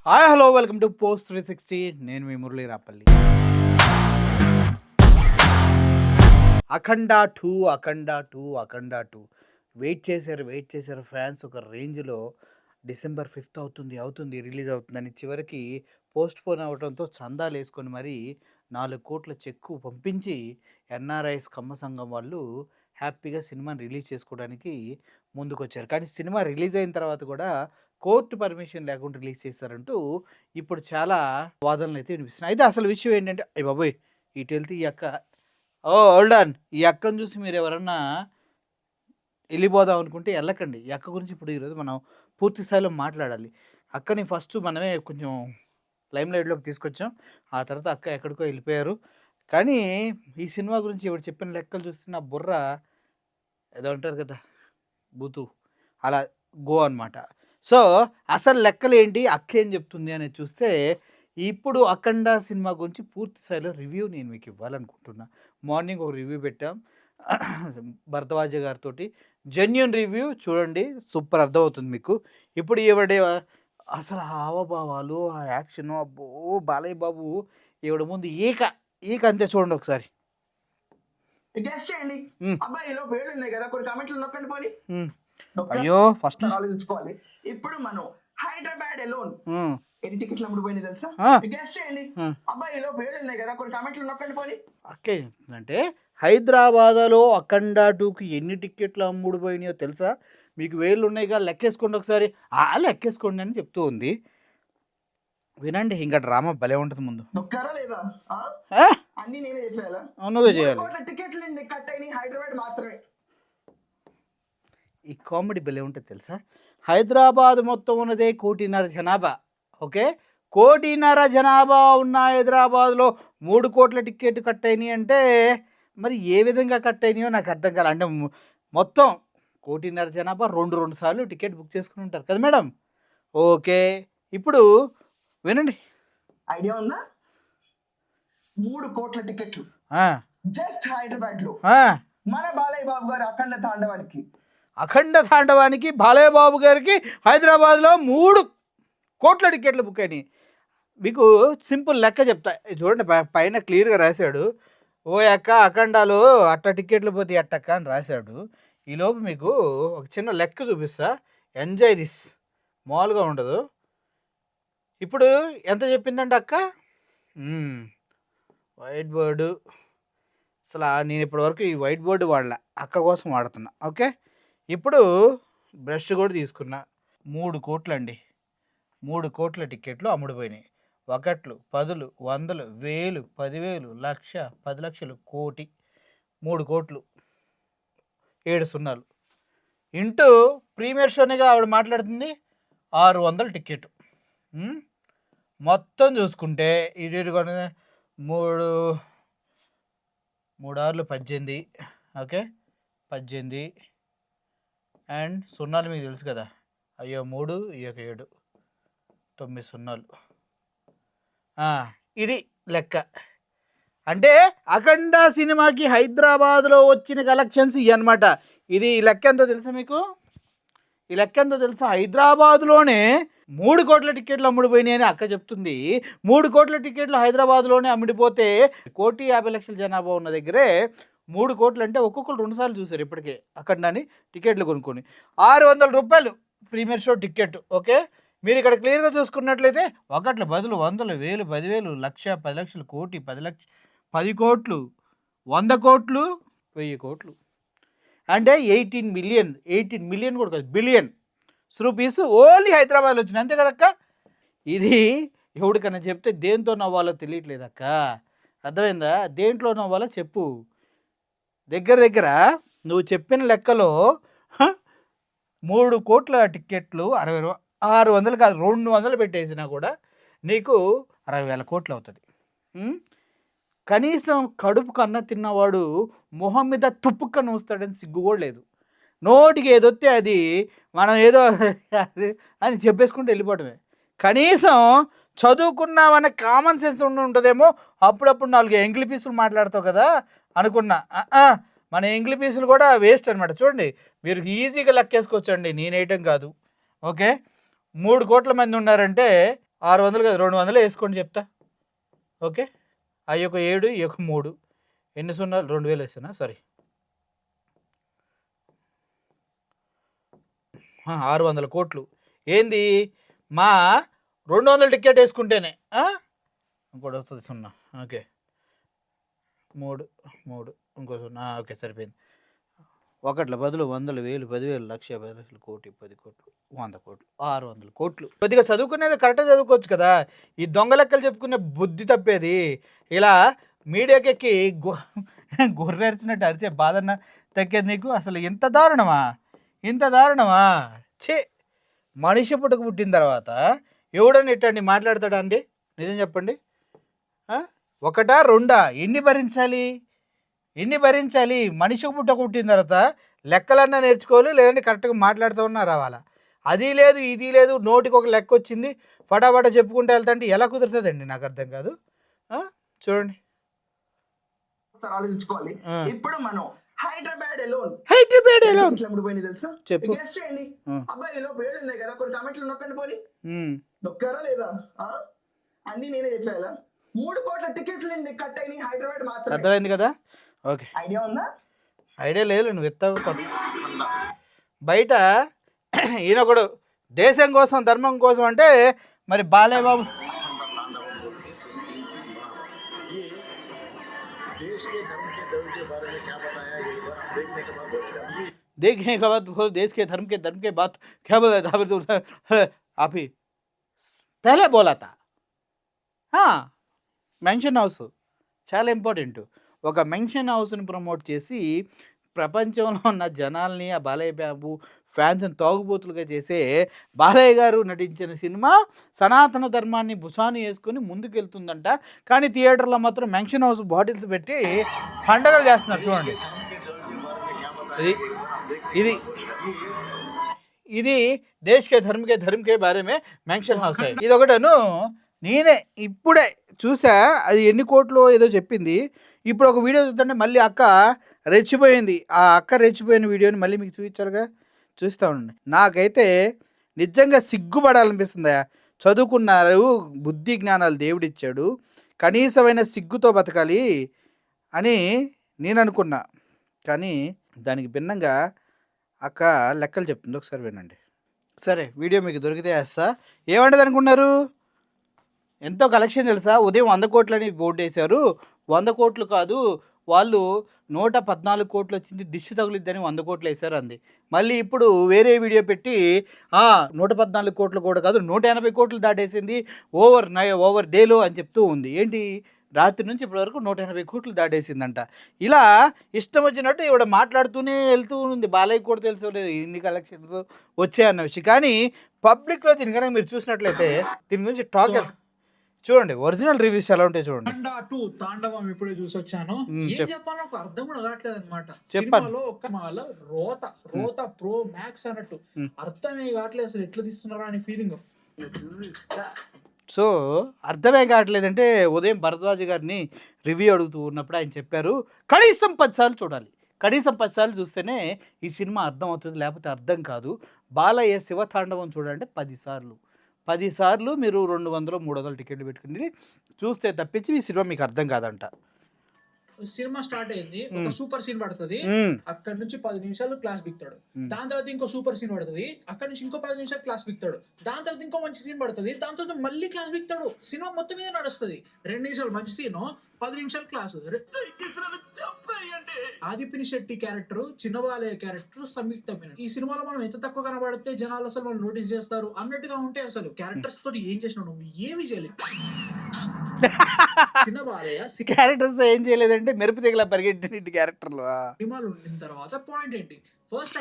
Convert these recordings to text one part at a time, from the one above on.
Hi hello welcome to post 360. నేను మీ మురళీ రాపల్లి. అఖండ 2 wait చేశారు fans ఒక రేంజ్లో. డిసెంబర్ 5th అవుతుంది రిలీజ్ అవుతుందని చివరికి పోస్ట్ పోన్ అవ్వడంతో చందాలు వేసుకొని మరి 4 కోట్ల చెక్కు పంపించి ఎన్ఆర్ఐస్ కమ్మ సంఘం వాళ్ళు హ్యాపీగా సినిమాని రిలీజ్ చేసుకోవడానికి ముందుకొచ్చారు. కానీ సినిమా రిలీజ్ అయిన తర్వాత కూడా కోర్టు పర్మిషన్ లేకుండా రిలీజ్ చేశారంటూ ఇప్పుడు చాలా వాదనలు అయితే వినిపిస్తున్నాయి. అయితే అసలు విషయం ఏంటంటే అయ్య బాబోయ్, ఇటు వెళ్తే ఈ అక్క హోల్డ్ ఆన్, ఈ అక్కను చూసి మీరు ఎవరన్నా వెళ్ళిపోదాం అనుకుంటే వెళ్ళకండి. ఈ అక్క గురించి ఇప్పుడు ఈరోజు మనం పూర్తి స్థాయిలో మాట్లాడాలి. అక్కని ఫస్ట్ మనమే కొంచెం లైమ్ లైట్లోకి తీసుకొచ్చాం. ఆ తర్వాత అక్క ఎక్కడికో వెళ్ళిపోయారు. కానీ ఈ సినిమా గురించి ఎవరు చెప్పిన లెక్కలు చూస్తే నా బుర్ర ఏదో అంటారు కదా, బూతు అలా గో అనమాట. సో అసలు లెక్కలు ఏంటి, అక్క ఏం చెప్తుంది అనేది చూస్తే ఇప్పుడు అఖండ సినిమా గురించి పూర్తి స్థాయిలో రివ్యూ నేను మీకు ఇవ్వాలనుకుంటున్నా. మార్నింగ్ ఒక రివ్యూ పెట్టాం భరద్వాజ గారితో, జెన్యూన్ రివ్యూ చూడండి, సూపర్ అర్థమవుతుంది మీకు. ఇప్పుడు ఈవిడ అసలు హావభావాలు, ఆ యాక్షన్, అబ్బో బాలయ్య బాబు ఈవిడ ముందు ఈక అంతే చూడండి ఒకసారి. గెస్ చేయండి. అబ్బాయిలో పేర్లు ఉన్నాయి కదా, కొన్ని కామెంట్లు నొక్కండి పోని. అయ్యో ఫస్ట్ ఆలోచించుకోవాలి. ఇప్పుడు మనం హైదరాబాద్ ఎలోన్ ఎన్ని టికెట్లు అమ్ముడుపోయినాయి తెలుసా? గెస్ చేయండి. అబ్బాయిలో పేర్లు ఉన్నాయి కదా, కొన్ని కామెంట్లు నొక్కండి పోని. ఓకే, అంటే హైదరాబాద్లో అఖండ 2కి ఎన్ని టికెట్లు అమ్ముడుపోయినాయో తెలుసా? మీకు వేళ్ళు ఉన్నాయి కదా, లెక్కేసుకోండి ఒకసారి. లెక్కేసుకోండి అని చెప్తూ ఉంది. వినండి, ఇంకా డ్రామా భలే ఉంటుంది. ముందు నొక్కారా లేదా? అన్ని నేనే చెప్పాలా? నువ్వే చేయాలి. టికెట్లు కట్ అయినాయి హైదరాబాద్ మాత్రమే. ఈ కామెడీ భలే ఉంటుంది తెలుసా? హైదరాబాద్ మొత్తం ఉన్నదే 1.5 కోటి జనాభా. ఓకే, 1.5 కోటి జనాభా ఉన్న హైదరాబాద్లో 3 కోట్ల టికెట్ కట్ అయినాయి అంటే మరి ఏ విధంగా కట్ అయినాయో నాకు అర్థం కాలే. అంటే మొత్తం 1.5 కోటి జనాభా రెండు సార్లు టికెట్ బుక్ చేసుకుని ఉంటారు కదా మేడం. ఓకే, ఇప్పుడు వినండి. ఐడియా ఉందా? 3 కోట్ల టికెట్లు జస్ట్ హైదరాబాద్ లో మన బాలయ్య బాబు గారు అఖండ తాండవానికి బాలయ్య బాబు గారికి హైదరాబాద్లో 3 కోట్ల టికెట్లు బుక్ అయినాయి. మీకు సింపుల్ లెక్క చెప్తా చూడండి, పైన క్లియర్గా రాశాడు. ఓ అక్క అఖండాలు అట్ట టికెట్లు పోతే అట్టక్క అని రాశాడు. ఈలోపు మీకు ఒక చిన్న లెక్క చూపిస్తా, ఎంజాయ్ దిస్. మామూలుగా ఉండదు. ఇప్పుడు ఎంత చెప్పిందంటే అక్క, వైట్ బోర్డు, అసలు నేను ఇప్పటివరకు ఈ వైట్ బోర్డు వాడలే, అక్క కోసం వాడుతున్నా. ఓకే, ఇప్పుడు బ్రష్ కూడా తీసుకున్నా. 3 కోట్లు అండి, 3 కోట్ల టికెట్లు అమ్ముడుపోయినాయి. 1, 10, 100, 1000, 10,000, లక్ష, 10 లక్షలు, కోటి. 3 కోట్లు 7 సున్నాలు ఇంటూ ప్రీమియర్ షోనిగా ఆవిడ మాట్లాడుతుంది 600 టికెట్. మొత్తం చూసుకుంటే ఇది 3 6 18. ఓకే, 18 అండ్ సున్నాలు మీకు తెలుసు కదా, అయ్యో 3 7 9 సున్నాలు. ఇది లెక్క. అంటే అఖండ సినిమాకి హైదరాబాద్లో వచ్చిన కలెక్షన్స్ ఇవి అనమాట. ఇది ఈ లెక్క ఎంతో తెలుసా మీకు? ఈ లెక్క ఎంతో తెలుసా? హైదరాబాద్లోనే 3 కోట్ల టికెట్లు అమ్ముడిపోయినాయి అని అక్క చెప్తుంది. 3 కోట్ల టికెట్లు హైదరాబాద్లోనే అమ్ముడిపోతే 1,50,00,000 జనాభా ఉన్న దగ్గరే 3 కోట్లు అంటే ఒక్కొక్కరు 2 సార్లు చూశారు ఇప్పటికే అఖండాని టికెట్లు కొనుక్కొని. 600 రూపాయలు ప్రీమియర్ షో టికెట్. ఓకే, మీరు ఇక్కడ క్లియర్గా చూసుకున్నట్లయితే 1, 10, 100, 1000, 10,000, లక్ష, 10 లక్షలు, కోటి, 10 కోట్లు, 100 కోట్లు, 1000 కోట్లు. అంటే 18 మిలియన్ కూడా కాదు, బిలియన్ రూపీస్ ఓన్లీ హైదరాబాద్లో వచ్చినాయి. అంతే కదక్క? ఇది ఎవడికన్నా చెప్తే దేంతో నవ్వాలో తెలియట్లేదు అక్క, అర్థమైందా? దేంట్లో నవ్వాలో చెప్పు. దగ్గర నువ్వు చెప్పిన లెక్కలో 3 కోట్ల టికెట్లు 600 కాదు 200 పెట్టేసినా కూడా నీకు 60,000 కోట్లు అవుతుంది. కనీసం కడుపు కన్నా తిన్నవాడు మొహం మీద తుప్పుక్క వస్తాడని సిగ్గు కూడా లేదు. నోటికి ఏదొస్తే అది మనం ఏదో అని చెప్పేసుకుంటూ వెళ్ళిపోవడమే. కనీసం చదువుకున్నామనే కామన్ సెన్స్ ఉంటుందేమో. అప్పుడప్పుడు 4 ఎంగిలి పీసులు మాట్లాడతావు కదా అనుకున్నా. మన ఎంగిలి పీసులు కూడా వేస్ట్ అనమాట. చూడండి, మీరు ఈజీగా లెక్కేసుకోవచ్చండి, నేనేయటం కాదు. ఓకే, 3 కోట్ల మంది ఉన్నారంటే 600 కాదు 200 వేసుకోండి చెప్తా. ఓకే, అవి ఒక 7, ఈ ఒక 3, ఎన్ని సున్నాలు 2000 వేస్తున్నా సారీ 600 కోట్లు. ఏంది మా 200 టికెట్ వేసుకుంటేనే ఇంకోటి వస్తుంది సున్నా. ఓకే 3 ఇంకో సున్నా. ఓకే సరిపోయింది. ఒకట్ల బదులు 100, 1000, 10,000, లక్ష, 10 లక్షలు, కోటి, 10 కోట్లు, 100 కోట్లు, 600 కోట్లు. కొద్దిగా చదువుకునేది కరెక్ట్గా చదువుకోవచ్చు కదా. ఈ దొంగ లెక్కలు చెప్పుకునే బుద్ధి తప్పేది. ఇలా మీడియాకి ఎక్కి గొర్రెరిచినట్టు అరిచే బాధన్న తగ్గేది నీకు. అసలు ఇంత దారుణమా ఛే. మనిషి పుట్టుక పుట్టిన తర్వాత ఎవడని ఇట్టండి మాట్లాడతాడా అండి? నిజం చెప్పండి. ఒకటా రెండా ఎన్ని భరించాలి? మనిషికి పుట్టక పుట్టిన తర్వాత లెక్కలన్నా నేర్చుకోవాలి, లేదంటే కరెక్ట్గా మాట్లాడుతూ ఉన్నా రావాలా. అది లేదు ఇది లేదు, నోటికి ఒక లెక్క వచ్చింది ఫటాఫట చెప్పుకుంటూ వెళ్తాంటే ఎలా కుదురుతుందండి? నాకు అర్థం కాదు. చూడండి ఆలోచించుకోవాలి. ఇప్పుడు మనం హైదరాబాద్ ఎలోన్ తెలుసా? చెప్పు. గెస్ చేయండి. అబ్బాయిలో వేళ్ళు ఉన్నాయి కదా, కొన్ని కమెంట్లు నొక్కండి పోనీ. నొక్కారా లేదా? అన్ని నేనే చెప్పాలా? 3 కోట్ల టికెట్లు కట్ అయినాయి హైదరాబాద్ మాత్రం. అర్థమైంది కదా? ఓకే, ఐడియా ఉందా? ఐడియా లేదు, నువ్వు ఎత్తావు. బయట ఈయనొకడు దేశం కోసం ధర్మం కోసం అంటే మరి బాలయ్య బాబు देखने के बाद देश के धर्म के बात क्या बोला आप ही पहले बोला था. మెన్షన్ హౌస్ చాలా ఇంపార్టెంట్. ఒక మెన్షన్ హౌస్ని ప్రమోట్ చేసి ప్రపంచంలో ఉన్న జనాల్ని ఆ బాలయ్య బాబు ఫ్యాన్స్ని తాగుబోతులుగా చేసే బాలయ్య గారు నటించిన సినిమా సనాతన ధర్మాన్ని భుసాన్ని వేసుకొని ముందుకెళ్తుందంట. కానీ థియేటర్లో మాత్రం మెన్షన్ హౌస్ బాటిల్స్ పెట్టి పండగలు చేస్తున్నారు. చూడండి, ఇది దేశ్ కే ధర్మ కే బారే మే మెన్షన్ హౌస్. ఇది ఒకటను నేనే ఇప్పుడే చూసా, అది ఎన్ని కోట్లు ఏదో చెప్పింది. ఇప్పుడు ఒక వీడియో చూస్తుంటే మళ్ళీ అక్క రెచ్చిపోయింది. ఆ అక్క రెచ్చిపోయిన వీడియోని మళ్ళీ మీకు చూపించాలిగా, చూస్తూ ఉండండి. నాకైతే నిజంగా సిగ్గుపడాలనిపిస్తుందా. చదువుకున్నారు, బుద్ధి జ్ఞానాలు దేవుడిచ్చాడు, కనీసమైన సిగ్గుతో బతకాలి అని నేను అనుకున్నా. కానీ దానికి భిన్నంగా అక్క లెక్కలు చెప్తుంది. ఒకసారి వినండి. సరే, వీడియో మీకు దొరికితే వేస్తా. ఏమంటది అనుకున్నారు? ఎంతో కలెక్షన్ తెలుసా? ఉదయం 100 కోట్లని బోర్డు వేశారు. 100 కోట్లు కాదు, వాళ్ళు 114 కోట్లు వచ్చింది, దిష్టి తగులుద్దని 100 కోట్లు వేశారు అంది. మళ్ళీ ఇప్పుడు వేరే వీడియో పెట్టి 114 కోట్లు కూడా కాదు 180 కోట్లు దాటేసింది ఓవర్ డేలో అని చెప్తూ ఉంది. ఏంటి, రాత్రి నుంచి ఇప్పటి వరకు 180 కోట్లు దాటేసిందంట. ఇలా ఇష్టం వచ్చినట్టు ఇవిడ మాట్లాడుతూనే వెళ్తూ ఉంది. బాలయ్య కూడా తెలుసు లేదు ఇన్ని కలెక్షన్స్ వచ్చాయన్న విషయం. కానీ పబ్లిక్లో దీని కనుక మీరు చూసినట్లయితే దీని గురించి టాక్ చూడండి, ఒరిజినల్ రివ్యూస్ ఎలా ఉంటాయి చూడండి. తాండవం ఇప్పుడే చూసి వచ్చాను. ఏం చెప్పాలో ఒక అర్థం కూడా కావట్లేదు అనమాట. చెప్పాను రోత ప్రో మ్యాక్స్ అన్నట్టు అర్థమే కావట్లేదు అసలు ఎట్లా తీస్తున్నారా అని ఫీలింగ్. సో అర్థమే కావట్లేదంటే ఉదయం భరద్వాజ్ గారిని రివ్యూ అడుగుతూ ఉన్నప్పుడు ఆయన చెప్పారు కనీసం 10 సార్లు చూడాలి. కనీసం 10 సార్లు చూస్తేనే ఈ సినిమా అర్థం అవుతుంది, లేకపోతే అర్థం కాదు. బాలయ్య శివతాండవం చూడండి 10 సార్లు మీరు 200, 300 టికెట్లు పెట్టుకుని చూస్తే తప్పించి ఈ సినిమా మీకు అర్థం కాదంట. సినిమా స్టార్ట్ అయింది, ఒక సూపర్ సీన్ పడుతుంది, అక్కడ నుంచి 10 నిమిషాలు క్లాస్ బిక్తాడు. దాని తర్వాత ఇంకో సూపర్ సీన్ పడుతుంది, అక్కడ నుంచి ఇంకో 10 నిమిషాలు క్లాస్ బిక్తాడు. దాని తర్వాత ఇంకో మంచి సీన్ పడుతుంది, దాని తర్వాత మళ్ళీ క్లాస్ బిక్తాడు. సినిమా మొత్తం మీద నడుస్తుంది. 2 నిమిషాలు మంచి సీన్, 10 నిమిషాలు క్లాస్. ఆదిపిని శెట్టి క్యారెక్టర్, చిన్న బాలయ్య క్యారెక్టర్, సంయుక్త మీనన్. ఈ సినిమాలో మనం ఎంత తక్కువ కనబడితే జనాలు అసలు వాళ్ళు నోటీస్ చేస్తారు అన్నట్టుగా ఉంటే అసలు క్యారెక్టర్స్ తోటి ఏం చేసినావు నువ్వు? ఏమి చేయలేదు. చిన్న బాలయ్య క్యారెక్టర్స్ ఏం చేయలేదంటే మెరుపు తెగల పరిగెట్టిన క్యారెక్టర్లు. సినిమాలు ఉండిన తర్వాత పాయింట్ ఏంటి? ఫస్ట్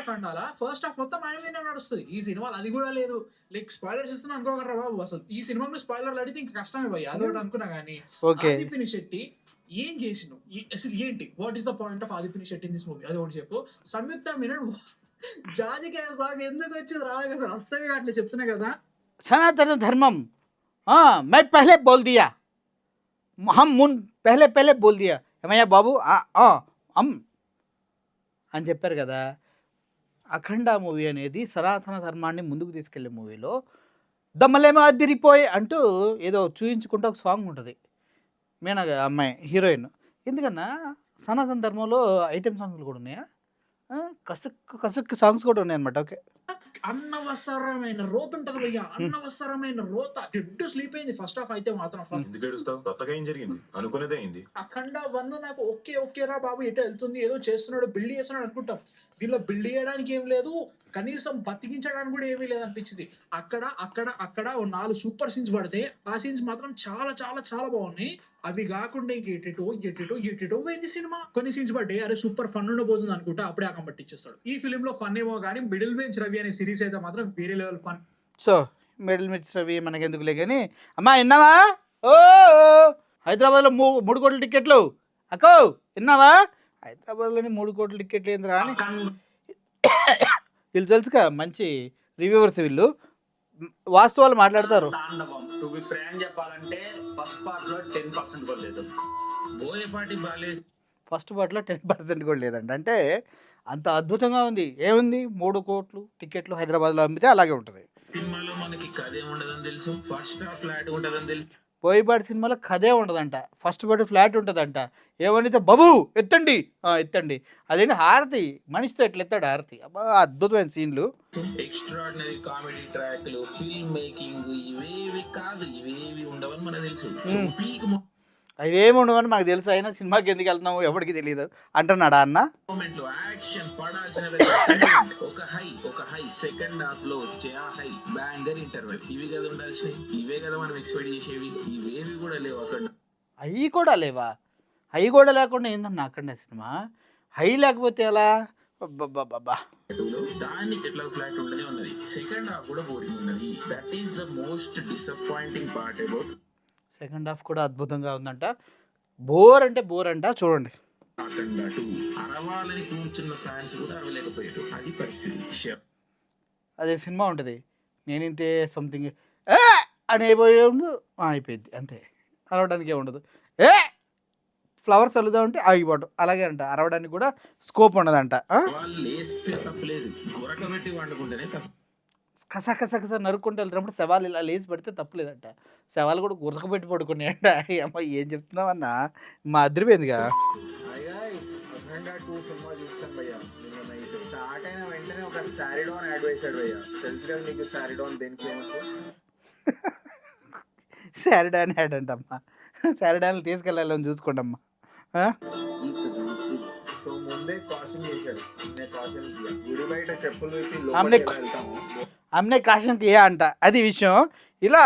హాఫ్ మొత్తం ఆయన మీద నడుస్తుంది. ఈ సినిమాలు అది కూడా లేదు. లైక్ స్పాయిలర్స్ ఇస్తున్నా అనుకోగలరా బాబు? అసలు ఈ సినిమాలో స్పాయిలర్లు అడిగితే ఇంకా కష్టమే పోయి అదొకటి అనుకున్నా. కానీ ఆదిపిని శెట్టి ఏం చేసినావు అసలు ఏంటి? What is the point of ఆదిపిని Shetty in this movie? అది ఒకటి చెప్పు. సంయుక్త మీనన్ జాజికాయ సాగు ఎందుకు వచ్చింది రాలేదు అసలు అర్థమే కావట్లేదు. చెప్తున్నా కదా, సనాతన ధర్మం मैं पहले बोल दिया, हम पहले बोल दिया ఏమయ్యా బాబు అని చెప్పారు కదా. అఖండ మూవీ అనేది సనాతన ధర్మాన్ని ముందుకు తీసుకెళ్లే మూవీలో దమ్మలేమో అదిరిపోయి అంటూ ఏదో చూయించుకుంటూ ఒక సాంగ్ ఉంటుంది. మీనా అమ్మాయి హీరోయిన్. ఎందుకన్నా సనాతన ధర్మంలో ఐటెం సాంగ్లు కూడా ఉన్నాయా? కసుక్ కసుక్ సాంగ్స్ కూడా ఉన్నాయన్నమాట. ఓకే. అనవసరమైన రోత ఉంటది భయ్యా, అనవసరమైన రోత. డెడ్ స్లీప్ అయింది ఫస్ట్ హాఫ్ అయితే మాత్రం. ఎందుకు ఏడుస్తావు? కొత్తగా ఏం జరిగింది? అనుకునేదే అయింది. అఖండ 1 నాకు ఓకేరా బాబు ఎటో వెళ్తుంది, ఏదో చేస్తున్నాడు, బిల్డ్ చేస్తున్నాడు అనుకుంటాం. దీనిలో బిల్డ్ చేయడానికి ఏం లేదు, కనీసం బతికించడానికి కూడా ఏమీ లేదు అనిపించింది. అక్కడ ఓ 4 సూపర్ సీన్స్ పడితే ఆ సీన్స్ మాత్రం చాలా చాలా చాలా బాగున్నాయి. అవి కాకుండా ఇంక ఎటెటో పోయింది సినిమా. కొన్ని సీన్స్ పడ్డాయి, అరే సూపర్ ఫన్ ఉండబోతుంది అనుకుంటా, అప్పుడే ఆకం పట్టించేస్తాడు. ఈ ఫిలిం లో ఫన్ ఏమో కానీ మిడిల్ బెంచ్ రవి అనే సిరీస్ అయితే మాత్రం వేరే లెవెల్ ఫన్. సో మిడిల్ మిర్చి రవి మనకెందుకులే కానీ, అమ్మా విన్నావా? ఓ హైదరాబాద్లో 3 కోట్ల టికెట్లు అక్కో విన్నావా? హైదరాబాద్లోని 3 కోట్ల టికెట్లు ఏందిరా అని వీళ్ళు తెలుసుగా, మంచి రివ్యూవర్స్ వీళ్ళు, వాస్తవాలు మాట్లాడతారు. తాండవం టు బి ఫ్రాంక్ చెప్పాలంటే ఫస్ట్ పార్ట్ లో 10% కూడా లేదు. బోయపాటి బాలేజ్ ఫస్ట్ పార్ట్లో 10% కూడా లేదంట. అంటే అంత అద్భుతంగా ఉంది. ఏముంది, 3 కోట్లు టికెట్లు హైదరాబాద్లో అమ్మితే అలాగే ఉంటుంది. సినిమాలో మనకి కథ ఏముండదని తెలుసు, ఫస్ట్ హాఫ్ ఫ్లాట్ ఉంటదని తెలుసు. బోయపాటి సినిమాలో కథే ఉండదంట, ఫస్ట్ పార్ట్ ఫ్లాట్ ఉంటుందంట. ఏమనితే బాబు ఎత్తండి ఎత్తండి, అదేంటి హారతి, మనిషితో ఎట్లా ఎత్తాడు హారతి. అబ్బా అద్భుతమైన సీన్లు, ఎక్స్ట్రాడినరీ కామెడీ ట్రాక్లు, ఫిల్మ్ మేకింగ్ ఇవేవి ఉండవని మనకు తెలుసు. సో పీక్ అవేమి ఉండవని మాకు తెలుసు, అయినా సినిమాకి ఎందుకు వెళ్తున్నాము ఎవరికి తెలియదు అంటున్నాడా అన్న. మూమెంట్ లో యాక్షన్ పడాల్సిన ఒక హై సెకండ్ హాఫ్ లో వచ్చే ఆ హై బ్యాంగర్ ఇంటర్వెల్, ఇవి కదా ఉండాల్సినవి, ఇవే కదా మనం ఎక్స్పెక్ట్ చేసేవి. ఇవేవి కూడా లేవు అక్కడ. అవి కూడా లేవా? అవి కూడా లేకుండా ఏందన్నా అక్కడ సినిమా హై లేకపోతే ఎలా? బాబా దాన్ని ఎట్లా ఫ్లాట్ ఉండనే ఉన్నది. సెకండ్ హాఫ్ కూడా బోరింగ్ ఉన్నది. That is the most disappointing part about. Second half కూడా అద్భుతంగా ఉందంట. బోర్ అంటే బోర్ అంట. చూడండి, అఖండ 2 అరవాలని కూర్చున్న ఫ్యాన్స్ కూడా అరవలేకపోయారు. అది పరిస్థితి. అదే సినిమా ఉంటుంది, నేను ఇంతే సంథింగ్ అని అయిపోయింది అంతే, అరవడానికి ఉండదు. ఫ్లవర్స్ అల్లుదా ఉంటే ఆగిపోవడం, అలాగే అంట. అరవడానికి కూడా స్కోప్ ఉండదంట. వాళ్ళు లేస్తే తప్పలేదు, గొరకబెట్టి వండుకుంటేనే తప్పు. కస నరుక్కుంటూ వెళ్తున్నప్పుడు శవాలు ఇలా లేచి పెడితే తప్పులేదంట. శవాలు కూడా గురకబెట్టి పడుకున్నాయంట. అమ్మ ఏం చెప్తున్నావన్నా, మా అదిరిపోయిందిగా. అఖండ 2 సినిమా చూస్తాను భయ్యా నిన్న నైట్. స్టార్ట్ అయిన వెంటనే ఒక సారిడోన్ యాడ్ వేశాడు భయ్యా. తెలుసు కదా నీకు సారిడోన్ దేనికి ఫేమస్? శారడాన్ యాడ్ అంటమ్మా. శారడాన్లు తీసుకెళ్ళాలని చూసుకోండి అమ్మా. సో ముందే కాషన్ చేశాడు, నేను కాషన్ గుడి బయట చెప్పులు ఆమె వెళ్తాము. అమ్నే కాషన్ తీయ అంట, అది విషయం. ఇలా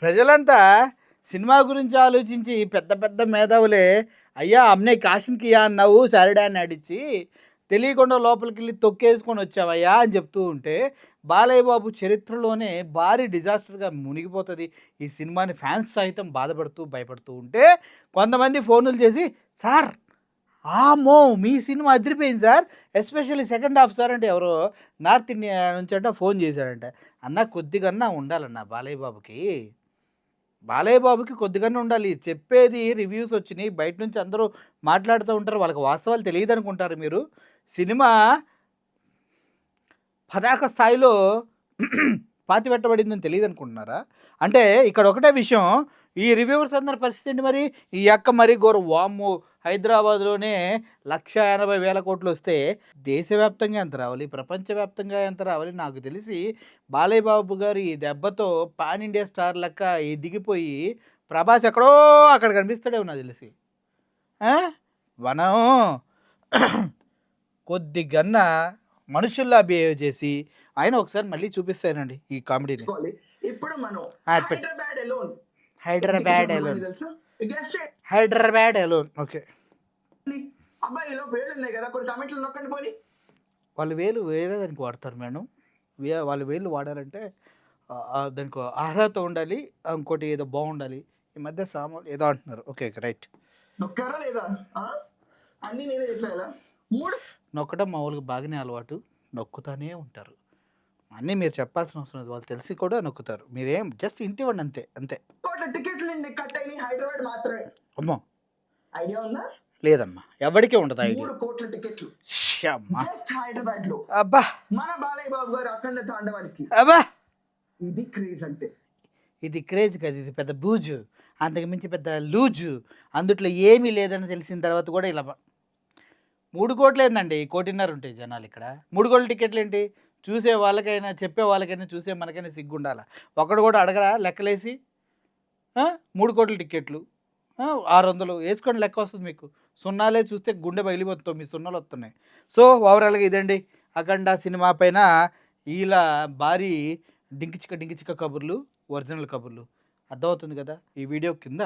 ప్రజలంతా సినిమా గురించి ఆలోచించి పెద్ద పెద్ద మేధావులే, అయ్యా అమ్నే కాషన్కి ఇయా అన్నావు శారడాన్ ఆడిచ్చి, తెలియకుండా లోపలికి వెళ్ళి తొక్కేసుకొని వచ్చావయ్యా అని చెప్తూ ఉంటే, బాలయ్య బాబు చరిత్రలోనే భారీ డిజాస్టర్గా మునిగిపోతుంది ఈ సినిమాని ఫ్యాన్స్ సహితం బాధపడుతూ భయపడుతూ ఉంటే, కొంతమంది ఫోన్లు చేసి సార్ ఆమో మీ సినిమా అదిరిపోయింది sir, especially second half sir అంటే ఎవరో నార్త్ ఇండియా నుంచి అంట ఫోన్ చేశాడంట. అన్న కొద్దిగన్నా ఉండాలన్న బాలయ్య బాబుకి కొద్దిగానే ఉండాలి. చెప్పేది రివ్యూస్ వచ్చినాయి, బయట నుంచి అందరూ మాట్లాడుతూ ఉంటారు, వాళ్ళకి వాస్తవాలు తెలియదు అనుకుంటారు మీరు. సినిమా పతాక స్థాయిలో పాతిపెట్టబడిందని తెలియదు అనుకుంటున్నారా? అంటే ఇక్కడ ఒకటే విషయం, ఈ రివ్యూవర్స్ అందరి పరిస్థితి ఏంటి మరి? ఈ అక్క మరీ ఘోరం. వామ్మో, హైదరాబాద్లోనే 1,80,000 కోట్లు వస్తే దేశవ్యాప్తంగా ఎంత రావాలి, ప్రపంచవ్యాప్తంగా ఎంత రావాలి? నాకు తెలిసి బాలయ్య బాబు గారు ఈ దెబ్బతో పాన్ ఇండియా స్టార్ లెక్క దిగిపోయి ప్రభాస్ ఎక్కడో అక్కడ కనిపిస్తాడేమో నాకు తెలిసి. మనం కొద్దిగన్నా మనుషుల్లా బిహేవ్ చేసి ఆయన ఒకసారి మళ్ళీ చూపిస్తానండి ఈ కామెడీని. ఇప్పుడు మనం హైదరాబాద్ ఎలోన్ ఓకే. అబ్బాయిలో వేలు ఉన్నాయి కదా, కొన్ని కమెంట్లు నొక్కండి పోనీ. వాళ్ళు వేలు వేరే దానికి వాడతారు మేడం. వాళ్ళు వేలు వాడాలంటే దానికి అర్హత ఉండాలి, ఇంకోటి ఏదో బాగుండాలి. ఈ మధ్య సామాన్లు ఏదో అంటున్నారు. Okay right. నొక్కారా లేదా? అన్నీ నేనే చెప్పాలా? 3 నొక్కడం మామూలుగా బాగానే అలవాటు, నొక్కుతానే ఉంటారు. అన్నీ మీరు చెప్పాల్సిన అవసరం లేదు, వాళ్ళు తెలిసి కూడా నొక్కుతారు. మీరేం జస్ట్ ఇంటివ్వండి అంతే అంతే. కోట్ల టికెట్లు కట్ అయినాయి హైదరాబాద్ మాత్రమే. అమ్మో ఐడియా ఉందా? లేదమ్మా, ఎవరికే ఉండదు ఐడియా. 3 కోట్ల టికెట్లు అమ్మా జస్ట్ హైదరాబాద్ లో. అబ్బా మన బాలయ్య బాబు గారు అఖండ తాండవానికి. అబ్బా ఇది క్రేజ్ అంటే. ఇది క్రేజ్ కాదు, ఇది పెద్ద బూజు, అంతకు మించి పెద్ద లూజు, అందుట్లో ఏమీ లేదని తెలిసిన తర్వాత కూడా ఇలా 3 కోట్లు ఏందండి, 1.5 కోటి ఉంటాయి జనాలు ఇక్కడ. 3 కోట్ల టికెట్లు ఏంటి? చూసే వాళ్ళకైనా చెప్పే వాళ్ళకైనా చూసే మనకైనా సిగ్గుండాల. ఒకడు కూడా అడగరా లెక్కలేసి? 3 కోట్ల టికెట్లు 600 వేసుకోండి, లెక్క వస్తుంది మీకు. సున్నాలే చూస్తే గుండె బయలిపోతుంది, 9 సున్నాలు వస్తున్నాయి. సో ఓవరాల్గా ఇదండి అఖండ సినిమా పైన ఇలా భారీ డింకిచిక్క కబుర్లు, ఒరిజినల్ కబుర్లు. అర్థమవుతుంది కదా. ఈ వీడియో కింద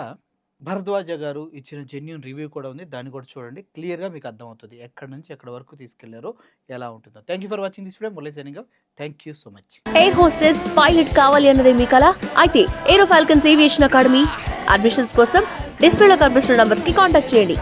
భరద్వాజ గారు ఇచ్చిన జెన్యూన్ రివ్యూ కూడా ఉంది, దాన్ని కూడా చూడండి. క్లియర్గా మీకు అర్థమవుతుంది ఎక్కడి నుంచి ఎక్కడి వరకు తీసుకెళ్లారో, ఎలా ఉంటుందో. Thank you for watching this video. Murali signing off. Thank you so much. Air hostess pilot కావాలి అన్నదే మీ కల అయితే ఏరో ఫాల్కన్స్ ఏవియేషన్ అకాడమీ అడ్మిషన్స్ కోసం డిస్ప్లేలో కనిపిస్తున్న నంబర్కి కాంటాక్ట్ చేయండి.